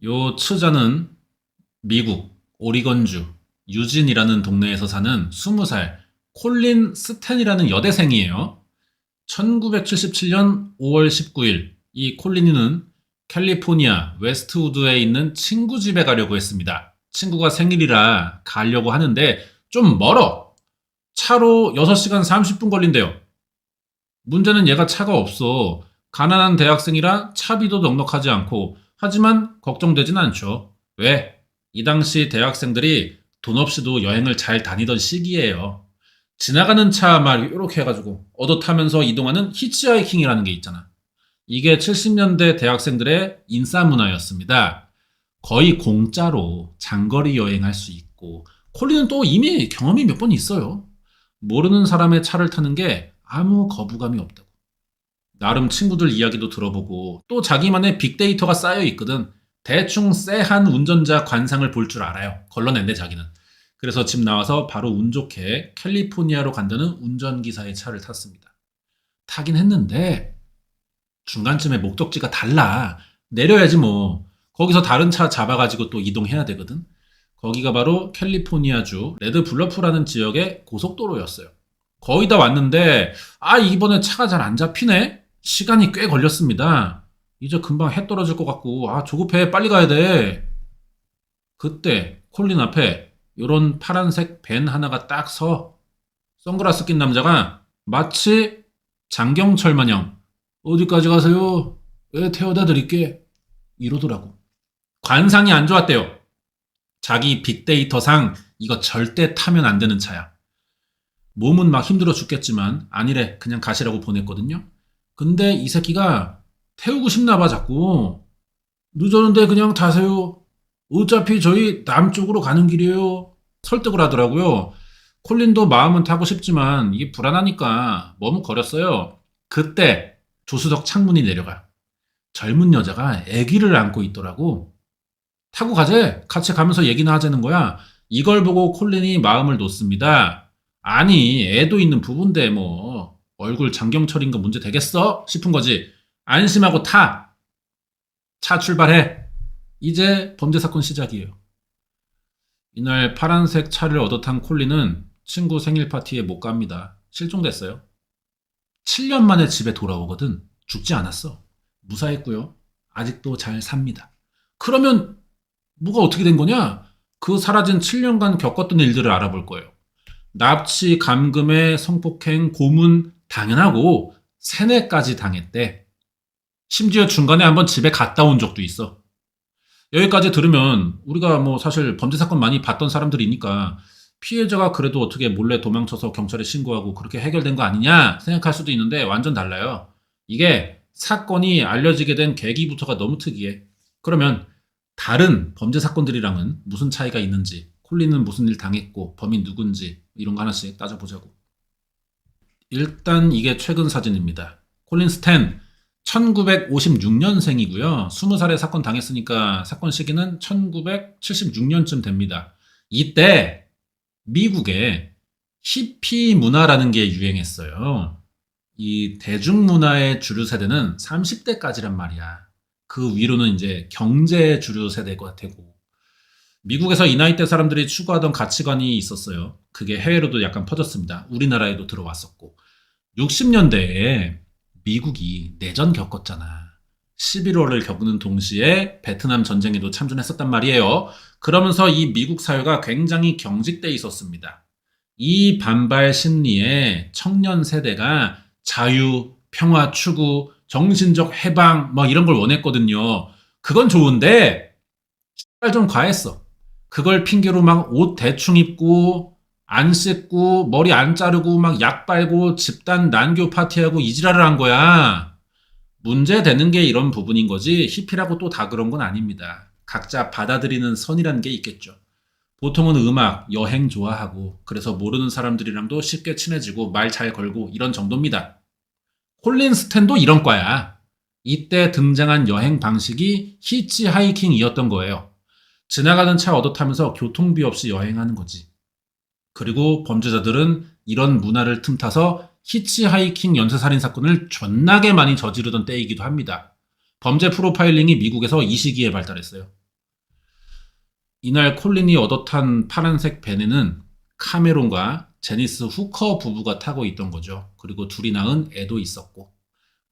요 처자는 미국 오리건주 유진이라는 동네에서 사는 20살 콜린 스탠이라는 여대생이에요. 1977년 5월 19일 이 콜린이는 캘리포니아 웨스트우드에 있는 친구 집에 가려고 했습니다. 친구가 생일이라 가려고 하는데 좀 멀어. 차로 6시간 30분 걸린대요. 문제는 얘가 차가 없어. 가난한 대학생이라 차비도 넉넉하지 않고 하지만 걱정되진 않죠. 왜? 이 당시 대학생들이 돈 없이도 여행을 잘 다니던 시기예요. 지나가는 차 막 이렇게 해가지고 얻어 타면서 이동하는 히치하이킹이라는 게 있잖아. 이게 70년대 대학생들의 인싸 문화였습니다. 거의 공짜로 장거리 여행할 수 있고 콜린은 또 이미 경험이 몇 번 있어요. 모르는 사람의 차를 타는 게 아무 거부감이 없다고. 나름 친구들 이야기도 들어보고 또 자기만의 빅데이터가 쌓여 있거든. 대충 쎄한 운전자 관상을 볼 줄 알아요. 걸러낸대 자기는. 그래서 집 나와서 바로 운 좋게 캘리포니아로 간다는 운전기사의 차를 탔습니다. 타긴 했는데 중간쯤에 목적지가 달라. 내려야지 뭐. 거기서 다른 차 잡아가지고 또 이동해야 되거든. 거기가 바로 캘리포니아주 레드 블러프라는 지역의 고속도로였어요. 거의 다 왔는데 이번에 차가 잘 안 잡히네? 시간이 꽤 걸렸습니다. 이제 금방 해 떨어질 것 같고 조급해 빨리 가야 돼. 그때 콜린 앞에 요런 파란색 밴 하나가 딱 서 선글라스 낀 남자가 마치 장경철 마냥 어디까지 가세요? 왜 태워다 드릴게? 이러더라고. 관상이 안 좋았대요. 자기 빅데이터상 이거 절대 타면 안 되는 차야. 몸은 막 힘들어 죽겠지만 아니래 그냥 가시라고 보냈거든요. 근데 이 새끼가 태우고 싶나 봐 자꾸. 늦었는데 그냥 타세요. 어차피 저희 남쪽으로 가는 길이에요. 설득을 하더라고요. 콜린도 마음은 타고 싶지만 이게 불안하니까 머뭇거렸어요. 그때 조수석 창문이 내려가. 젊은 여자가 아기를 안고 있더라고. 타고 가재. 같이 가면서 얘기나 하자는 거야. 이걸 보고 콜린이 마음을 놓습니다. 아니 애도 있는 부부인데 뭐 얼굴 장경철인 거 문제 되겠어? 싶은 거지. 안심하고 타. 차 출발해. 이제 범죄 사건 시작이에요. 이날 파란색 차를 얻어 탄 콜린은 친구 생일 파티에 못 갑니다. 실종됐어요. 7년 만에 집에 돌아오거든. 죽지 않았어. 무사했고요. 아직도 잘 삽니다. 그러면 뭐가 어떻게 된 거냐? 그 사라진 7년간 겪었던 일들을 알아볼 거예요. 납치, 감금에 성폭행, 고문 당연하고 세뇌까지 당했대. 심지어 중간에 한번 집에 갔다 온 적도 있어. 여기까지 들으면 우리가 뭐 사실 범죄 사건 많이 봤던 사람들이니까 피해자가 그래도 어떻게 몰래 도망쳐서 경찰에 신고하고 그렇게 해결된 거 아니냐 생각할 수도 있는데 완전 달라요. 이게 사건이 알려지게 된 계기부터가 너무 특이해. 그러면 다른 범죄 사건들이랑은 무슨 차이가 있는지, 콜린은 무슨 일 당했고 범인 누군지 이런 거 하나씩 따져보자고. 일단 이게 최근 사진입니다. 콜린 스탠 1956년생이고요. 20살에 사건 당했으니까 사건 시기는 1976년쯤 됩니다. 이때 미국에 히피 문화라는 게 유행했어요. 이 대중문화의 주류 세대는 30대까지란 말이야. 그 위로는 이제 경제 주류 세대가 되고 미국에서 이 나이 대 사람들이 추구하던 가치관이 있었어요. 그게 해외로도 약간 퍼졌습니다. 우리나라에도 들어왔었고 60년대에 미국이 내전 겪었잖아. 11월을 겪는 동시에 베트남 전쟁에도 참전했었단 말이에요. 그러면서 이 미국 사회가 굉장히 경직돼 있었습니다. 이 반발 심리에 청년 세대가 자유, 평화 추구, 정신적 해방 이런 걸 원했거든요. 그건 좋은데 좀 과했어. 그걸 핑계로 막 옷 대충 입고 안 씻고 머리 안 자르고 막 약 빨고 집단 난교 파티하고 이지랄을 한 거야. 문제 되는 게 이런 부분인 거지 히피라고 또 다 그런 건 아닙니다. 각자 받아들이는 선이라는 게 있겠죠. 보통은 음악, 여행 좋아하고 그래서 모르는 사람들이랑도 쉽게 친해지고 말 잘 걸고 이런 정도입니다. 콜린 스탠도 이런 과야. 이때 등장한 여행 방식이 히치하이킹이었던 거예요. 지나가는 차 얻어 타면서 교통비 없이 여행하는 거지. 그리고 범죄자들은 이런 문화를 틈타서 히치하이킹 연쇄살인 사건을 존나게 많이 저지르던 때이기도 합니다. 범죄 프로파일링이 미국에서 이 시기에 발달했어요. 이날 콜린이 얻어 탄 파란색 벤에는 카메론과 제니스 후커 부부가 타고 있던 거죠. 그리고 둘이 낳은 애도 있었고.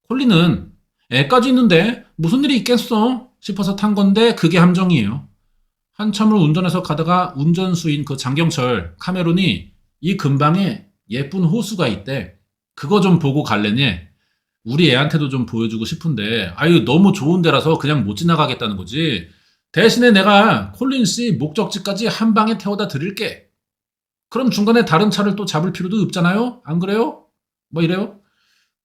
콜린은 애까지 있는데 무슨 일이 있겠어 싶어서 탄 건데 그게 함정이에요. 한참을 운전해서 가다가 운전수인 그 장경철 카메론이 이 근방에 예쁜 호수가 있대. 그거 좀 보고 갈래니? 우리 애한테도 좀 보여주고 싶은데 아유 너무 좋은 데라서 그냥 못 지나가겠다는 거지. 대신에 내가 콜린 씨 목적지까지 한 방에 태워다 드릴게. 그럼 중간에 다른 차를 또 잡을 필요도 없잖아요? 안 그래요? 뭐 이래요?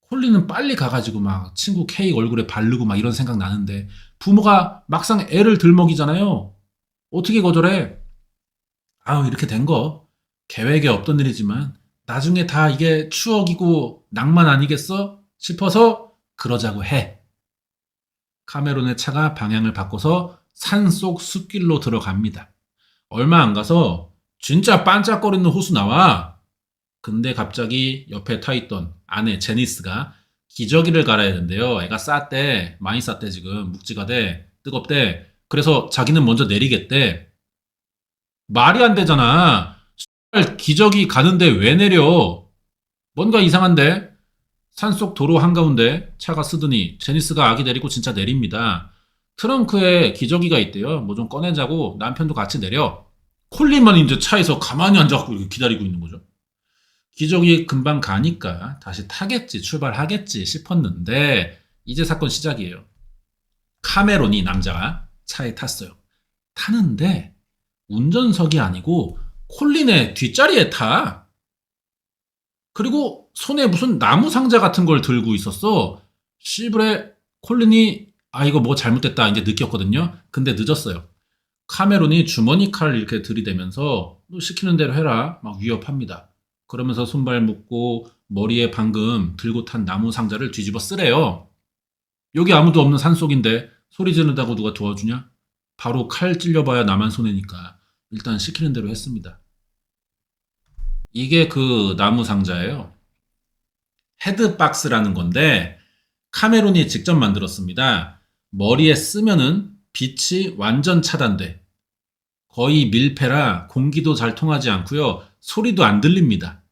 콜린은 빨리 가가지고 막 친구 케이 얼굴에 바르고 막 이런 생각 나는데 부모가 막상 애를 들먹이잖아요. 어떻게 거절해? 아우 이렇게 된 거 계획에 없던 일이지만 나중에 다 이게 추억이고 낭만 아니겠어? 싶어서 그러자고 해. 카메론의 차가 방향을 바꿔서 산속 숲길로 들어갑니다. 얼마 안 가서 진짜 반짝거리는 호수 나와. 근데 갑자기 옆에 타 있던 아내 제니스가 기저귀를 갈아야 된대요. 애가 쌌대. 많이 쌌대 지금. 묵지가 돼. 뜨겁대. 그래서 자기는 먼저 내리겠대. 말이 안 되잖아. 기저귀 가는데 왜 내려? 뭔가 이상한데? 산속 도로 한가운데 차가 쓰더니 제니스가 아기 데리고 진짜 내립니다. 트렁크에 기저귀가 있대요. 뭐 좀 꺼내자고 남편도 같이 내려. 콜린만 이제 차에서 가만히 앉아갖고 이렇게 기다리고 있는 거죠. 기저귀 금방 가니까 다시 타겠지, 출발하겠지 싶었는데 이제 사건 시작이에요. 카메론이 남자가 차에 탔어요. 타는데 운전석이 아니고 콜린의 뒷자리에 타. 그리고 손에 무슨 나무 상자 같은 걸 들고 있었어. 시브레 콜린이 아 이거 뭐 잘못됐다 이제 느꼈거든요. 근데 늦었어요. 카메론이 주머니 칼을 이렇게 들이대면서 너 시키는 대로 해라 막 위협합니다. 그러면서 손발 묶고 머리에 방금 들고 탄 나무 상자를 뒤집어 쓰래요. 여기 아무도 없는 산속인데 소리 지른다고 누가 도와주냐? 바로 칼 찔려봐야 나만 손해니까 일단 시키는 대로 했습니다. 이게 그 나무 상자예요. 헤드박스라는 건데 카메론이 직접 만들었습니다. 머리에 쓰면은 빛이 완전 차단돼. 거의 밀폐라 공기도 잘 통하지 않고요. 소리도 안 들립니다.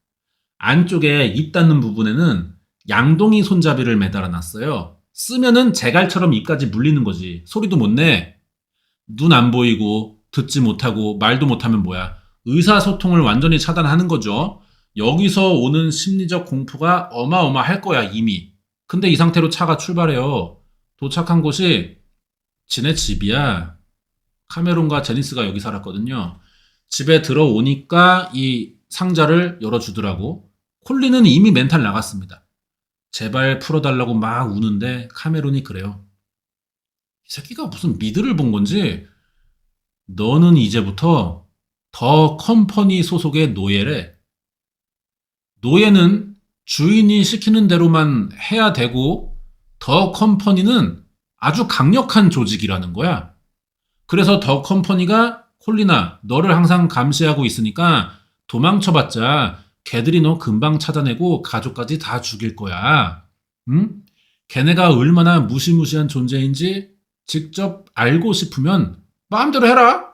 안쪽에 입 닿는 부분에는 양동이 손잡이를 매달아 놨어요. 쓰면은 제갈처럼 입까지 물리는 거지. 소리도 못 내. 눈 안 보이고 듣지 못하고 말도 못하면 뭐야. 의사소통을 완전히 차단하는 거죠. 여기서 오는 심리적 공포가 어마어마할 거야 이미. 근데 이 상태로 차가 출발해요. 도착한 곳이 지네 집이야. 카메론과 제니스가 여기 살았거든요. 집에 들어오니까 이 상자를 열어주더라고. 콜린은 이미 멘탈 나갔습니다. 제발 풀어달라고 막 우는데 카메론이 그래요. 이 새끼가 무슨 미드를 본 건지 너는 이제부터 더 컴퍼니 소속의 노예래. 노예는 주인이 시키는 대로만 해야 되고 더 컴퍼니는 아주 강력한 조직이라는 거야. 그래서 더 컴퍼니가 콜리나 너를 항상 감시하고 있으니까 도망쳐봤자 걔들이 너 금방 찾아내고 가족까지 다 죽일 거야. 응? 걔네가 얼마나 무시무시한 존재인지 직접 알고 싶으면 마음대로 해라.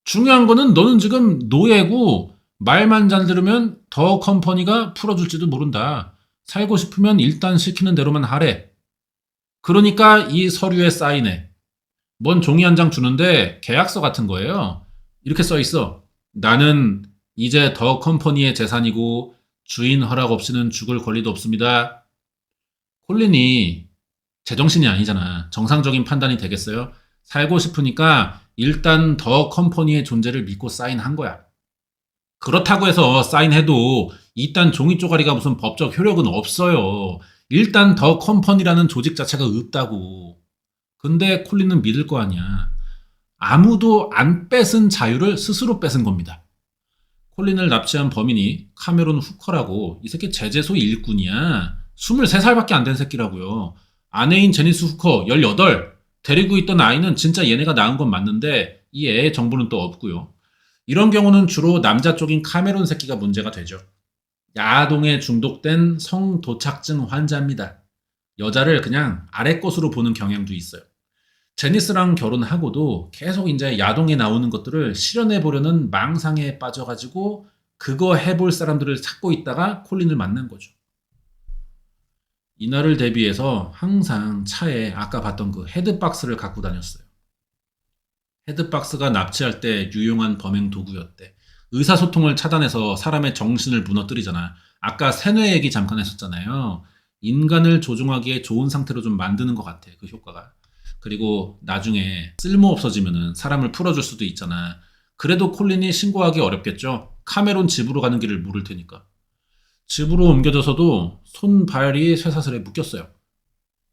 중요한 거는 너는 지금 노예고 말만 잘 들으면 더 컴퍼니가 풀어줄지도 모른다. 살고 싶으면 일단 시키는 대로만 하래. 그러니까 이 서류에 사인해. 뭔 종이 한 장 주는데 계약서 같은 거예요. 이렇게 써 있어. 나는 이제 더 컴퍼니의 재산이고 주인 허락 없이는 죽을 권리도 없습니다. 콜린이 제정신이 아니잖아. 정상적인 판단이 되겠어요? 살고 싶으니까 일단 더 컴퍼니의 존재를 믿고 사인한 거야. 그렇다고 해서 사인해도 이딴 종이 쪼가리가 무슨 법적 효력은 없어요. 일단 더 컴퍼니라는 조직 자체가 없다고. 근데 콜린은 믿을 거 아니야. 아무도 안 뺏은 자유를 스스로 뺏은 겁니다. 콜린을 납치한 범인이 카메론 후커라고 이 새끼 제재소 일꾼이야. 23살밖에 안 된 새끼라고요. 아내인 제니스 후커 18. 데리고 있던 아이는 진짜 얘네가 낳은 건 맞는데 이 애의 정보는 또 없고요. 이런 경우는 주로 남자 쪽인 카메론 새끼가 문제가 되죠. 야동에 중독된 성도착증 환자입니다. 여자를 그냥 아래 것으로 보는 경향도 있어요. 제니스랑 결혼하고도 계속 이제 야동에 나오는 것들을 실현해 보려는 망상에 빠져가지고 그거 해볼 사람들을 찾고 있다가 콜린을 만난 거죠. 이날을 대비해서 항상 차에 아까 봤던 그 헤드박스를 갖고 다녔어요. 헤드박스가 납치할 때 유용한 범행 도구였대. 의사소통을 차단해서 사람의 정신을 무너뜨리잖아. 아까 세뇌 얘기 잠깐 했었잖아요. 인간을 조종하기에 좋은 상태로 좀 만드는 것 같아, 그 효과가. 그리고 나중에 쓸모 없어지면은 사람을 풀어줄 수도 있잖아. 그래도 콜린이 신고하기 어렵겠죠. 카메론 집으로 가는 길을 모를 테니까. 집으로 옮겨져서도 손발이 쇠사슬에 묶였어요.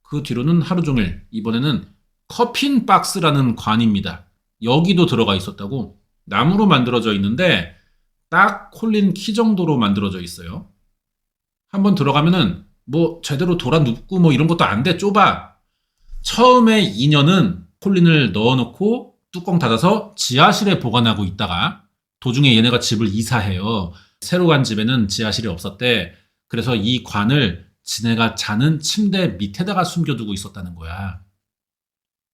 그 뒤로는 하루 종일, 이번에는 커핀 박스라는 관입니다. 여기도 들어가 있었다고. 나무로 만들어져 있는데 딱 콜린 키 정도로 만들어져 있어요. 한번 들어가면은 뭐 제대로 돌아 눕고 뭐 이런 것도 안 돼. 좁아. 처음에 2년은 콜린을 넣어놓고 뚜껑 닫아서 지하실에 보관하고 있다가 도중에 얘네가 집을 이사해요. 새로 간 집에는 지하실이 없었대. 그래서 이 관을 지네가 자는 침대 밑에다가 숨겨두고 있었다는 거야.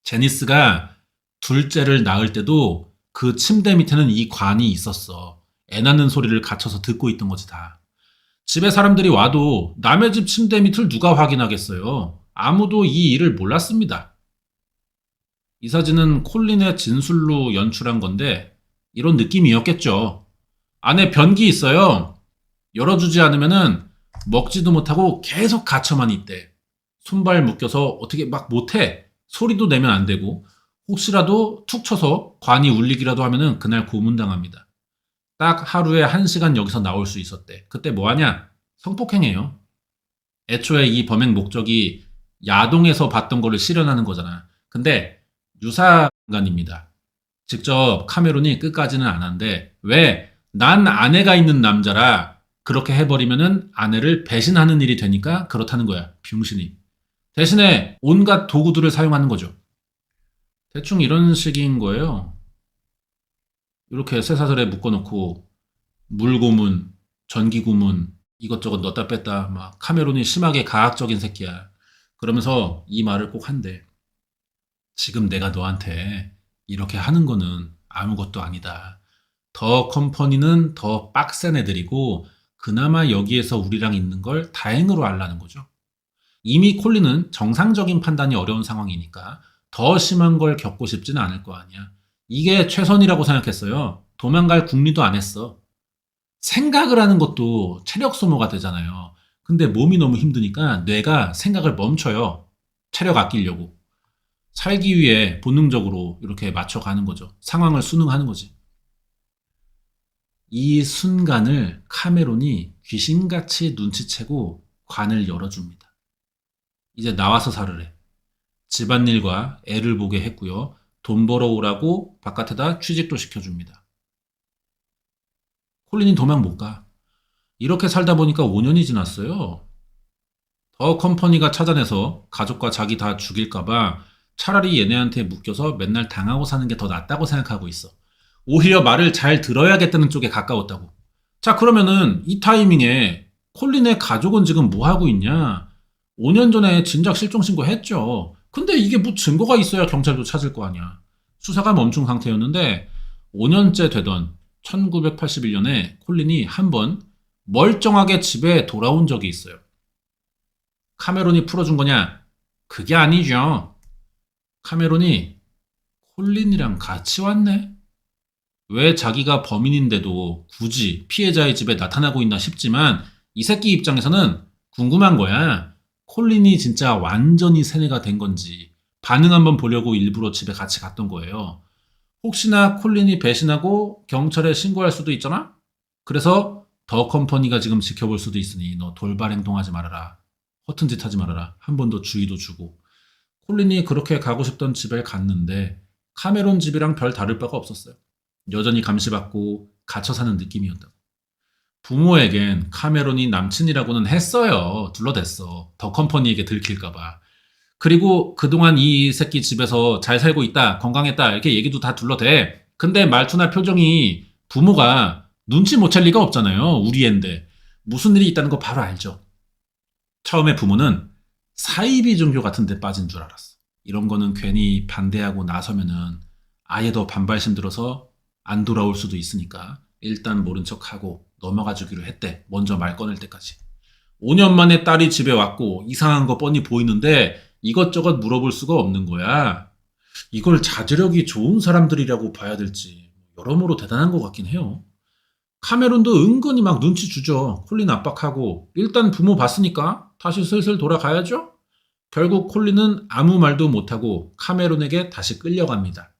제니스가 둘째를 낳을 때도 그 침대 밑에는 이 관이 있었어. 애 낳는 소리를 갇혀서 듣고 있던 거지 다. 집에 사람들이 와도 남의 집 침대 밑을 누가 확인하겠어요. 아무도 이 일을 몰랐습니다. 이 사진은 콜린의 진술로 연출한 건데 이런 느낌이었겠죠. 안에 변기 있어요. 열어주지 않으면은 먹지도 못하고 계속 갇혀만 있대. 손발 묶여서 어떻게 막 못해. 소리도 내면 안 되고 혹시라도 툭 쳐서 관이 울리기라도 하면은 그날 고문당합니다. 딱 하루에 1시간 여기서 나올 수 있었대. 그때 뭐 하냐? 성폭행해요. 애초에 이 범행 목적이 야동에서 봤던 거를 실현하는 거잖아. 근데 유사간입니다. 직접 카메론이 끝까지는 안 한데 왜? 난 아내가 있는 남자라 그렇게 해버리면은 아내를 배신하는 일이 되니까 그렇다는 거야. 병신이. 대신에 온갖 도구들을 사용하는 거죠. 대충 이런 식인 거예요. 이렇게 쇠사슬에 묶어놓고 물고문, 전기고문 이것저것 넣었다 뺐다 막 카메론이 심하게 가학적인 새끼야. 그러면서 이 말을 꼭 한대. 지금 내가 너한테 이렇게 하는 거는 아무것도 아니다. 더 컴퍼니는 더 빡센 애들이고 그나마 여기에서 우리랑 있는 걸 다행으로 알라는 거죠. 이미 콜린은 정상적인 판단이 어려운 상황이니까 더 심한 걸 겪고 싶지는 않을 거 아니야. 이게 최선이라고 생각했어요. 도망갈 궁리도 안 했어. 생각을 하는 것도 체력 소모가 되잖아요. 근데 몸이 너무 힘드니까 뇌가 생각을 멈춰요. 체력 아끼려고. 살기 위해 본능적으로 이렇게 맞춰가는 거죠. 상황을 순응하는 거지. 이 순간을 카메론이 귀신같이 눈치채고 관을 열어줍니다. 이제 나와서 살으래. 집안일과 애를 보게 했고요. 돈 벌어오라고 바깥에다 취직도 시켜줍니다. 콜린이 도망 못 가. 이렇게 살다 보니까 5년이 지났어요. 더 컴퍼니가 찾아내서 가족과 자기 다 죽일까봐 차라리 얘네한테 묶여서 맨날 당하고 사는 게 더 낫다고 생각하고 있어. 오히려 말을 잘 들어야겠다는 쪽에 가까웠다고. 자, 그러면은 이 타이밍에 콜린의 가족은 지금 뭐 하고 있냐? 5년 전에 진작 실종 신고했죠. 근데 이게 뭐 증거가 있어야 경찰도 찾을 거 아니야. 수사가 멈춘 상태였는데 5년째 되던 1981년에 콜린이 한번 멀쩡하게 집에 돌아온 적이 있어요. 카메론이 풀어준 거냐? 그게 아니죠. 카메론이 콜린이랑 같이 왔네? 왜 자기가 범인인데도 굳이 피해자의 집에 나타나고 있나 싶지만 이 새끼 입장에서는 궁금한 거야. 콜린이 진짜 완전히 세뇌가 된 건지 반응 한번 보려고 일부러 집에 같이 갔던 거예요. 혹시나 콜린이 배신하고 경찰에 신고할 수도 있잖아? 그래서 더 컴퍼니가 지금 지켜볼 수도 있으니 너 돌발 행동하지 말아라. 허튼 짓 하지 말아라. 한 번 더 주의도 주고. 콜린이 그렇게 가고 싶던 집에 갔는데 카메론 집이랑 별 다를 바가 없었어요. 여전히 감시받고 갇혀 사는 느낌이었다고. 부모에겐 카메론이 남친이라고는 했어요. 둘러댔어. 더 컴퍼니에게 들킬까봐. 그리고 그동안 이 새끼 집에서 잘 살고 있다, 건강했다 이렇게 얘기도 다 둘러대. 근데 말투나 표정이 부모가 눈치 못 챌 리가 없잖아요. 우리 앤데. 무슨 일이 있다는 거 바로 알죠. 처음에 부모는 사이비 종교 같은 데 빠진 줄 알았어. 이런 거는 괜히 반대하고 나서면은 아예 더 반발심 들어서 안 돌아올 수도 있으니까 일단 모른 척하고 넘어가 주기로 했대. 먼저 말 꺼낼 때까지. 5년 만에 딸이 집에 왔고 이상한 거 뻔히 보이는데 이것저것 물어볼 수가 없는 거야. 이걸 자제력이 좋은 사람들이라고 봐야 될지 여러모로 대단한 것 같긴 해요. 카메론도 은근히 막 눈치 주죠. 콜린 압박하고 일단 부모 봤으니까 다시 슬슬 돌아가야죠. 결국 콜린은 아무 말도 못하고 카메론에게 다시 끌려갑니다.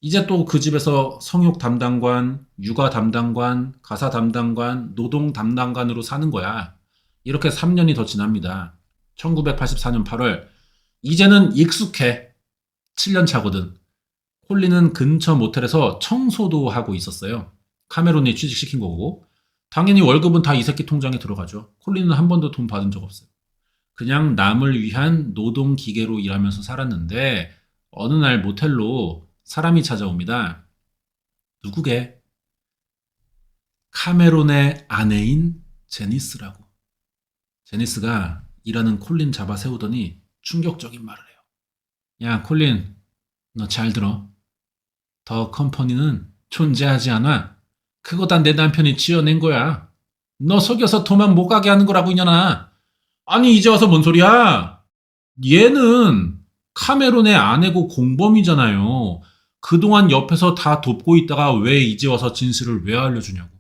이제 또 그 집에서 성욕 담당관, 육아 담당관, 가사 담당관, 노동 담당관으로 사는 거야. 이렇게 3년이 더 지납니다. 1984년 8월. 이제는 익숙해. 7년 차거든. 콜린은 근처 모텔에서 청소도 하고 있었어요. 카메론이 취직시킨 거고. 당연히 월급은 다 이 새끼 통장에 들어가죠. 콜린은 한 번도 돈 받은 적 없어요. 그냥 남을 위한 노동 기계로 일하면서 살았는데 어느 날 모텔로 사람이 찾아옵니다. 누구게? 카메론의 아내인 제니스라고. 제니스가 일하는 콜린 잡아 세우더니 충격적인 말을 해요. 야, 콜린, 너 잘 들어. 더 컴퍼니는 존재하지 않아. 그거 다 내 남편이 지어낸 거야. 너 속여서 도망 못 가게 하는 거라고, 이년아. 아니, 이제 와서 뭔 소리야? 얘는 카메론의 아내고 공범이잖아요. 그동안 옆에서 다 돕고 있다가 왜 이제 와서 진실을 왜 알려주냐고.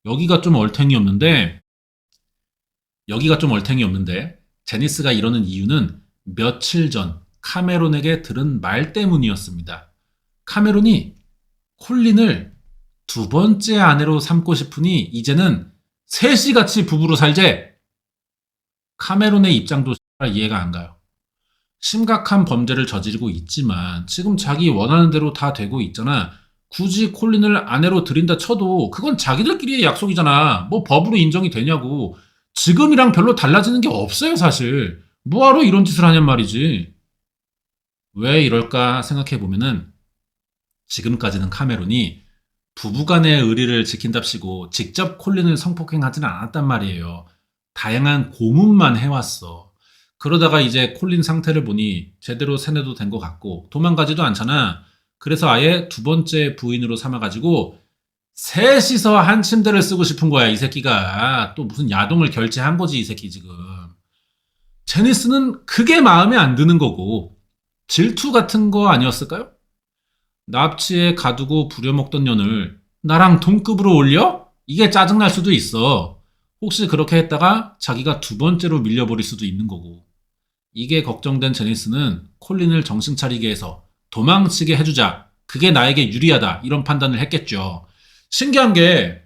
여기가 좀 얼탱이 없는데, 제니스가 이러는 이유는 며칠 전 카메론에게 들은 말 때문이었습니다. 카메론이 콜린을 두 번째 아내로 삼고 싶으니 이제는 셋이 같이 부부로 살재. 카메론의 입장도 이해가 안 가요. 심각한 범죄를 저지르고 있지만 지금 자기 원하는 대로 다 되고 있잖아. 굳이 콜린을 아내로 들인다 쳐도 그건 자기들끼리의 약속이잖아. 뭐 법으로 인정이 되냐고. 지금이랑 별로 달라지는 게 없어요, 사실. 뭐하러 이런 짓을 하냔 말이지. 왜 이럴까 생각해 보면은 지금까지는 카메론이 부부간의 의리를 지킨답시고 직접 콜린을 성폭행하지는 않았단 말이에요. 다양한 고문만 해왔어. 그러다가 이제 콜린 상태를 보니 제대로 세뇌도 된 것 같고 도망가지도 않잖아. 그래서 아예 두 번째 부인으로 삼아가지고 셋이서 한 침대를 쓰고 싶은 거야, 이 새끼가. 또 무슨 야동을 결제한 거지, 이 새끼 지금. 제니스는 그게 마음에 안 드는 거고 질투 같은 거 아니었을까요? 납치에 가두고 부려먹던 년을 나랑 동급으로 올려? 이게 짜증날 수도 있어. 혹시 그렇게 했다가 자기가 두 번째로 밀려버릴 수도 있는 거고. 이게 걱정된 제니스는 콜린을 정신 차리게 해서 도망치게 해주자. 그게 나에게 유리하다. 이런 판단을 했겠죠. 신기한 게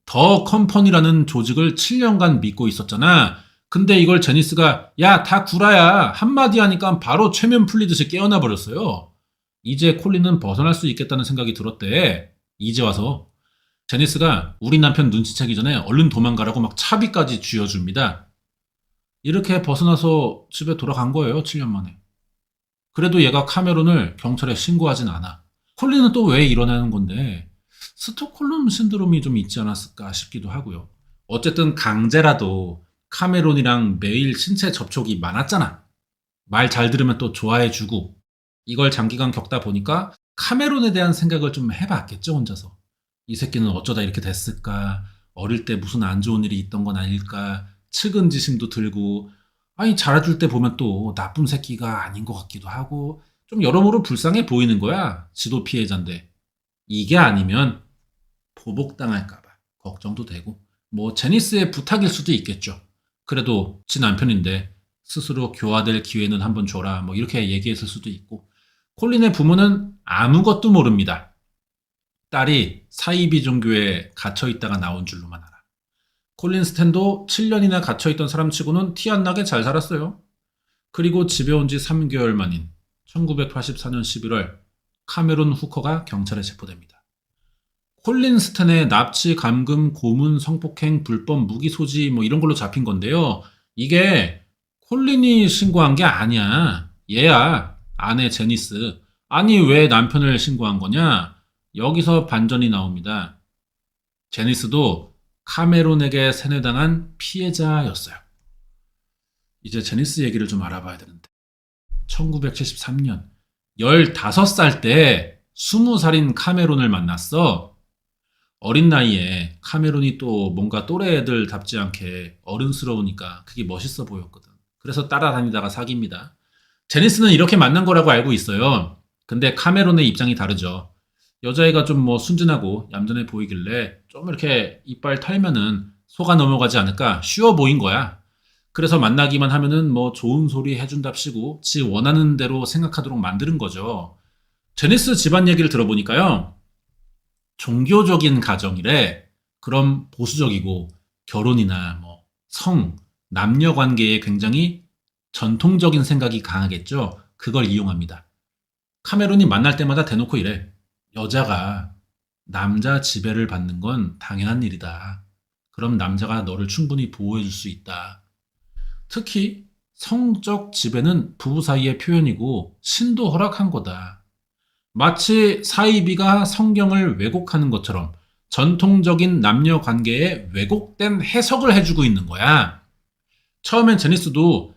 더 컴퍼니라는 조직을 7년간 믿고 있었잖아. 근데 이걸 제니스가 야, 다 구라야. 한마디 하니까 바로 최면 풀리듯이 깨어나 버렸어요. 이제 콜린은 벗어날 수 있겠다는 생각이 들었대. 이제 와서. 제니스가 우리 남편 눈치채기 전에 얼른 도망가라고 막 차비까지 쥐어줍니다. 이렇게 벗어나서 집에 돌아간 거예요, 7년 만에. 그래도 얘가 카메론을 경찰에 신고하진 않아. 콜린은 또 왜 이러냐는 건데, 스톡홀름 신드롬이 좀 있지 않았을까 싶기도 하고요. 어쨌든 강제라도 카메론이랑 매일 신체 접촉이 많았잖아. 말 잘 들으면 또 좋아해주고. 이걸 장기간 겪다 보니까 카메론에 대한 생각을 좀 해봤겠죠, 혼자서. 이 새끼는 어쩌다 이렇게 됐을까? 어릴 때 무슨 안 좋은 일이 있던 건 아닐까? 측은지심도 들고, 아니, 자라줄 때 보면 또 나쁜 새끼가 아닌 것 같기도 하고, 좀 여러모로 불쌍해 보이는 거야. 지도 피해자인데. 이게 아니면 보복당할까봐 걱정도 되고, 뭐, 제니스의 부탁일 수도 있겠죠. 그래도 지 남편인데 스스로 교화될 기회는 한번 줘라. 뭐, 이렇게 얘기했을 수도 있고, 콜린의 부모는 아무것도 모릅니다. 딸이 사이비 종교에 갇혀있다가 나온 줄로만 알아. 콜린 스탠도 7년이나 갇혀있던 사람치고는 티 안 나게 잘 살았어요. 그리고 집에 온 지 3개월 만인 1984년 11월 카메론 후커가 경찰에 체포됩니다. 콜린 스탠의 납치, 감금, 고문, 성폭행, 불법 무기 소지 뭐 이런 걸로 잡힌 건데요. 이게 콜린이 신고한 게 아니야. 얘야, 아내 제니스. 아니, 왜 남편을 신고한 거냐? 여기서 반전이 나옵니다. 제니스도 카메론에게 세뇌당한 피해자였어요. 이제 제니스 얘기를 좀 알아봐야 되는데. 1973년 15살 때 20살인 카메론을 만났어. 어린 나이에 카메론이 또 뭔가 또래 애들답지 않게 어른스러우니까 그게 멋있어 보였거든. 그래서 따라다니다가 사귀입니다. 제니스는 이렇게 만난 거라고 알고 있어요. 근데 카메론의 입장이 다르죠. 여자애가 좀 뭐 순진하고 얌전해 보이길래 좀 이렇게 이빨 털면은 속아 넘어가지 않을까 쉬워 보인 거야. 그래서 만나기만 하면은 뭐 좋은 소리 해준답시고 지 원하는 대로 생각하도록 만드는 거죠. 제니스 집안 얘기를 들어보니까요. 종교적인 가정이래. 그럼 보수적이고 결혼이나 뭐 성, 남녀 관계에 굉장히 전통적인 생각이 강하겠죠. 그걸 이용합니다. 카메론이 만날 때마다 대놓고 이래. 여자가 남자 지배를 받는 건 당연한 일이다. 그럼 남자가 너를 충분히 보호해 줄 수 있다. 특히 성적 지배는 부부 사이의 표현이고 신도 허락한 거다. 마치 사이비가 성경을 왜곡하는 것처럼 전통적인 남녀 관계에 왜곡된 해석을 해주고 있는 거야. 처음엔 제니스도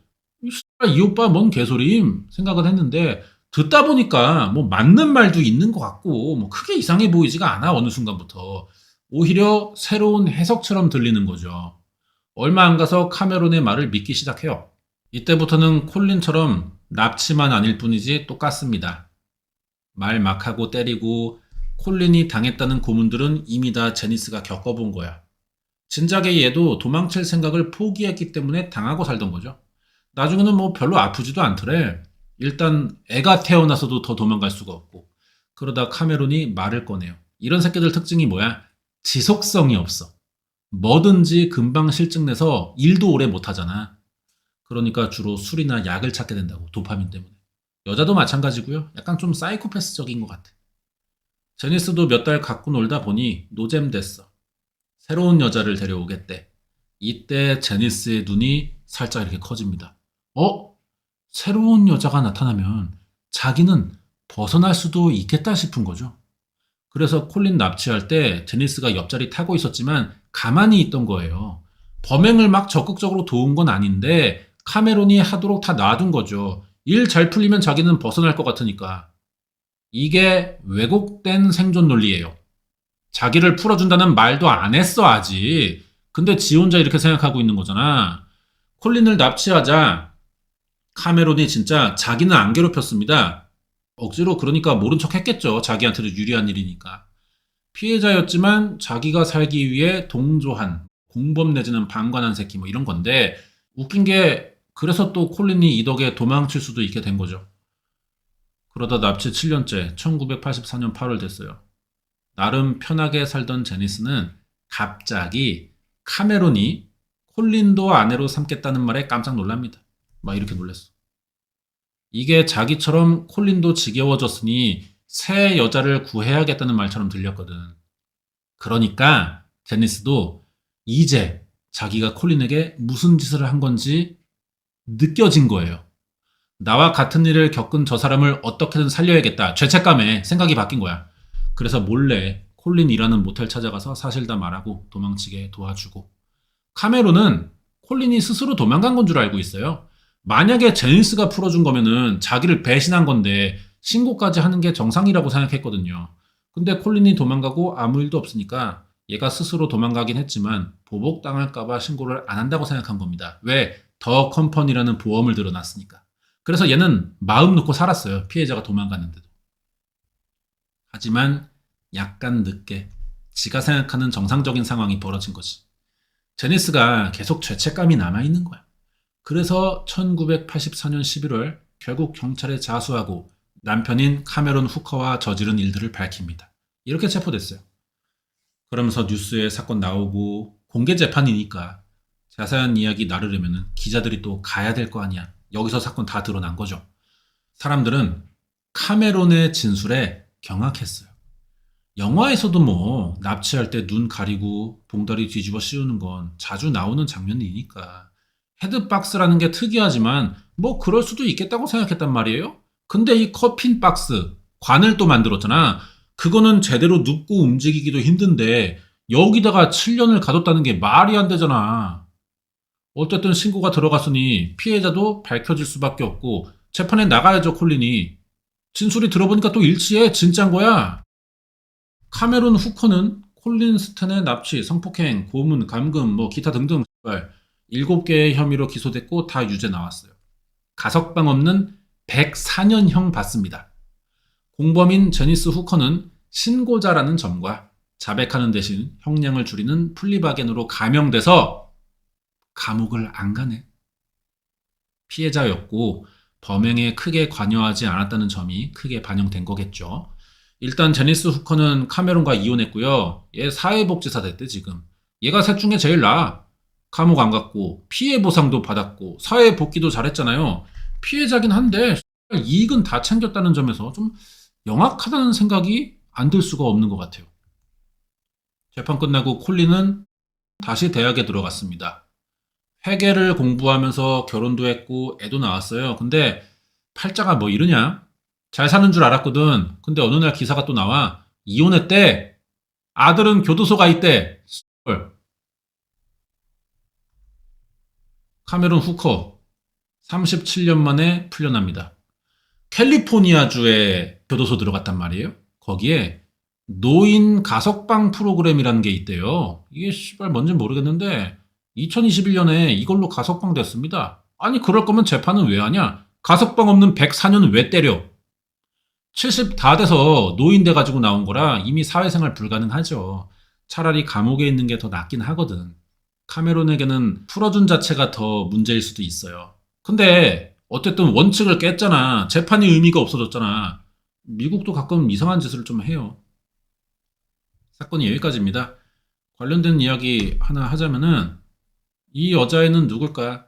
이 오빠 뭔 개소림 생각은 했는데 듣다 보니까 뭐 맞는 말도 있는 것 같고 뭐 크게 이상해 보이지가 않아 어느 순간부터. 오히려 새로운 해석처럼 들리는 거죠. 얼마 안 가서 카메론의 말을 믿기 시작해요. 이때부터는 콜린처럼 납치만 아닐 뿐이지 똑같습니다. 말 막하고 때리고 콜린이 당했다는 고문들은 이미 다 제니스가 겪어본 거야. 진작에 얘도 도망칠 생각을 포기했기 때문에 당하고 살던 거죠. 나중에는 뭐 별로 아프지도 않더래. 일단 애가 태어나서도 더 도망갈 수가 없고. 그러다 카메론이 말을 꺼내요. 이런 새끼들 특징이 뭐야? 지속성이 없어. 뭐든지 금방 실증내서 일도 오래 못하잖아. 그러니까 주로 술이나 약을 찾게 된다고. 도파민 때문에. 여자도 마찬가지고요. 약간 좀 사이코패스적인 것 같아. 제니스도 몇 달 갖고 놀다 보니 노잼 됐어. 새로운 여자를 데려오겠대. 이때 제니스의 눈이 살짝 이렇게 커집니다. 새로운 여자가 나타나면 자기는 벗어날 수도 있겠다 싶은 거죠. 그래서 콜린 납치할 때 제니스가 옆자리 타고 있었지만 가만히 있던 거예요. 범행을 막 적극적으로 도운 건 아닌데 카메론이 하도록 다 놔둔 거죠. 일 잘 풀리면 자기는 벗어날 것 같으니까. 이게 왜곡된 생존 논리예요. 자기를 풀어준다는 말도 안 했어 아직. 근데 지 혼자 이렇게 생각하고 있는 거잖아. 콜린을 납치하자 카메론이 진짜 자기는 안 괴롭혔습니다. 억지로 그러니까 모른 척 했겠죠. 자기한테도 유리한 일이니까. 피해자였지만 자기가 살기 위해 동조한 공범 내지는 방관한 새끼 뭐 이런 건데 웃긴 게 그래서 또 콜린이 이 덕에 도망칠 수도 있게 된 거죠. 그러다 납치 7년째 1984년 8월 됐어요. 나름 편하게 살던 제니스는 갑자기 카메론이 콜린도 아내로 삼겠다는 말에 깜짝 놀랍니다. 막 이렇게 놀랐어. 이게 자기처럼 콜린도 지겨워졌으니 새 여자를 구해야겠다는 말처럼 들렸거든. 그러니까 제니스도 이제 자기가 콜린에게 무슨 짓을 한 건지 느껴진 거예요. 나와 같은 일을 겪은 저 사람을 어떻게든 살려야겠다. 죄책감에 생각이 바뀐 거야. 그래서 몰래 콜린 일하는 모텔 찾아가서 사실 다 말하고 도망치게 도와주고. 카메론은 콜린이 스스로 도망간 건 줄 알고 있어요. 만약에 제니스가 풀어준 거면은 자기를 배신한 건데 신고까지 하는 게 정상이라고 생각했거든요. 근데 콜린이 도망가고 아무 일도 없으니까 얘가 스스로 도망가긴 했지만 보복당할까봐 신고를 안 한다고 생각한 겁니다. 왜? 더 컴퍼니라는 보험을 들어놨으니까. 그래서 얘는 마음 놓고 살았어요. 피해자가 도망갔는데도. 하지만 약간 늦게 지가 생각하는 정상적인 상황이 벌어진 거지. 제니스가 계속 죄책감이 남아있는 거야. 그래서 1984년 11월 결국 경찰에 자수하고 남편인 카메론 후커와 저지른 일들을 밝힙니다. 이렇게 체포됐어요. 그러면서 뉴스에 사건 나오고 공개 재판이니까 자세한 이야기 나누려면 기자들이 또 가야 될 거 아니야. 여기서 사건 다 드러난 거죠. 사람들은 카메론의 진술에 경악했어요. 영화에서도 뭐 납치할 때 눈 가리고 봉다리 뒤집어 씌우는 건 자주 나오는 장면이니까 헤드박스라는 게 특이하지만 뭐 그럴 수도 있겠다고 생각했단 말이에요. 근데 이 커핀 박스 관을 또 만들었잖아. 그거는 제대로 눕고 움직이기도 힘든데 여기다가 7년을 가뒀다는 게 말이 안 되잖아. 어쨌든 신고가 들어갔으니 피해자도 밝혀질 수밖에 없고 재판에 나가야죠, 콜린이. 진술이 들어보니까 또 일치해. 진짠 거야. 카메론 후커는 콜린 스탠의 납치, 성폭행, 고문, 감금, 뭐 기타 등등 7개의 혐의로 기소됐고 다 유죄 나왔어요. 가석방 없는 104년형 받습니다. 공범인 제니스 후커는 신고자라는 점과 자백하는 대신 형량을 줄이는 플리바겐으로 감형돼서 감옥을 안 가네. 피해자였고 범행에 크게 관여하지 않았다는 점이 크게 반영된 거겠죠. 일단 제니스 후커는 카메론과 이혼했고요. 얘 사회복지사 됐대 지금. 얘가 셋 중에 제일 나아. 감옥 안 갔고 피해 보상도 받았고 사회 복귀도 잘했잖아요. 피해자긴 한데 이익은 다 챙겼다는 점에서 좀 영악하다는 생각이 안 들 수가 없는 것 같아요. 재판 끝나고 콜린은 다시 대학에 들어갔습니다. 회계를 공부하면서 결혼도 했고 애도 낳았어요. 근데 팔자가 뭐 이러냐? 잘 사는 줄 알았거든. 근데 어느 날 기사가 또 나와. 이혼했대. 아들은 교도소 가 있대. 카메론 후커 37년 만에 풀려납니다. 캘리포니아주에 교도소 들어갔단 말이에요. 거기에 노인 가석방 프로그램이라는 게 있대요. 이게 씨발 뭔지 모르겠는데 2021년에 이걸로 가석방 됐습니다. 아니 그럴 거면 재판은 왜 하냐? 가석방 없는 104년 왜 때려? 70 다 돼서 노인 돼 가지고 나온 거라 이미 사회생활 불가능하죠. 차라리 감옥에 있는 게 더 낫긴 하거든. 카메론에게는 풀어준 자체가 더 문제일 수도 있어요. 근데 어쨌든 원칙을 깼잖아. 재판이 의미가 없어졌잖아. 미국도 가끔 이상한 짓을 좀 해요. 사건이 여기까지입니다. 관련된 이야기 하나 하자면은 이 여자애는 누굴까?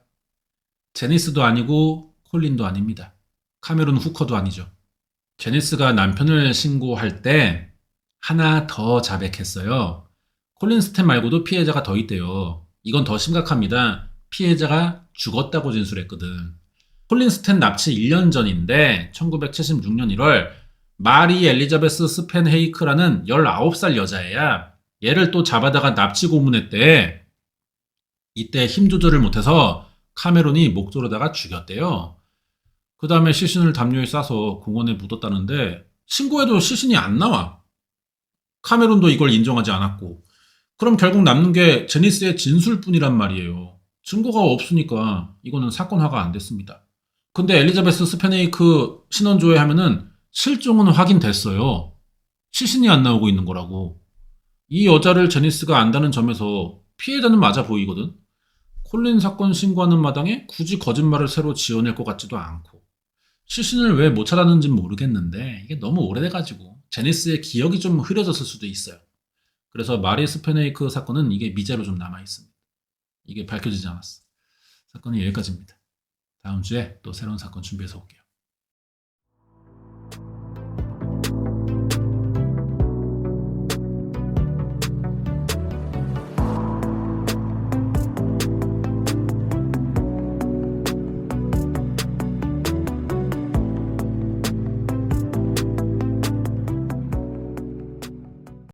제니스도 아니고 콜린도 아닙니다. 카메론 후커도 아니죠. 제니스가 남편을 신고할 때 하나 더 자백했어요. 콜린 스탠 말고도 피해자가 더 있대요. 이건 더 심각합니다. 피해자가 죽었다고 진술했거든. 콜린 스탠 납치 1년 전인데 1976년 1월 마리 엘리자베스 스펜 헤이크라는 19살 여자애야. 얘를 또 잡아다가 납치 고문했대. 이때 힘 조절을 못해서 카메론이 목 조르다가 죽였대요. 그 다음에 시신을 담요에 싸서 공원에 묻었다는데 신고해도 시신이 안 나와. 카메론도 이걸 인정하지 않았고. 그럼 결국 남는 게 제니스의 진술뿐이란 말이에요. 증거가 없으니까 이거는 사건화가 안 됐습니다. 근데 엘리자베스 스페네이크 신원 조회하면은 실종은 확인됐어요. 시신이 안 나오고 있는 거라고. 이 여자를 제니스가 안다는 점에서 피해자는 맞아 보이거든. 콜린 사건 신고하는 마당에 굳이 거짓말을 새로 지어낼 것 같지도 않고. 시신을 왜 못 찾았는지 모르겠는데 이게 너무 오래돼가지고 제니스의 기억이 좀 흐려졌을 수도 있어요. 그래서 마리 스페네이크 사건은 이게 미제로 좀 남아있습니다. 이게 밝혀지지 않았어. 사건은 여기까지입니다. 다음 주에 또 새로운 사건 준비해서 올게요.